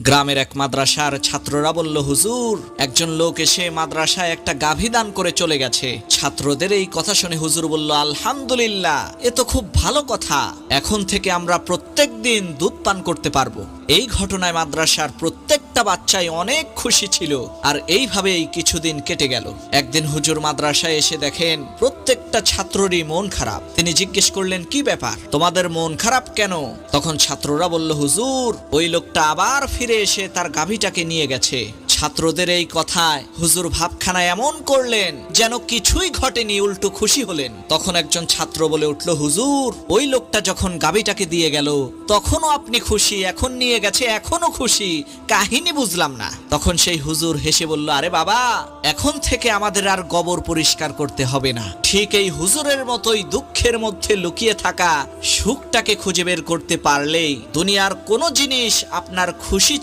গ্রামের এক মাদ্রাসার ছাত্ররা বলল, হুজুর, একজন লোক এসে মাদ্রাসায় একটা গাভী দান করে চলে গেছে। ছাত্রদের এই কথা শুনে হুজুর বলল, আলহামদুলিল্লাহ, এ তো খুব ভালো কথা। এখন থেকে আমরা প্রত্যেক দিন দুধ পান করতে পারবো। এই ঘটনায় মাদ্রাসার প্রত্যেকটা বাচ্চাই অনেক খুশি ছিল। আর এইভাবেই কিছুদিন কেটে গেল। একদিন হুজুর মাদ্রাসায় এসে দেখেন প্রত্যেকটা ছাত্ররই মন খারাপ। তিনি জিজ্ঞেস করলেন, কি ব্যাপার, তোমাদের মন খারাপ কেন? তখন ছাত্ররা বলল, হুজুর, ওই লোকটা আবার ফিরে এসে তার গাভীটাকে নিয়ে গেছে। ছাত্রদের এই কথায় হুজুর ভাবখানা এমন করলেন যেন কিছুই ঘটেনি, উল্টো খুশি হলেন। তখন একজন ছাত্র বলে উঠল, হুজুর, ওই লোকটা যখন গাভীটাকে দিয়ে গেল তখনও আপনি খুশি, এখন নিয়ে গেছে এখনো খুশি, কাহিনী বুঝলাম না। তখন সেই হুজুর হেসে বলল, আরে বাবা, এখন থেকে আমাদের আর গোবর পরিষ্কার করতে হবে না। ঠিক এই হুজুরের মতোই দুঃখের মধ্যে লুকিয়ে থাকা সুখটাকে খুঁজে বের করতে পারলেই দুনিয়ার কোনো জিনিস আপনার খুশি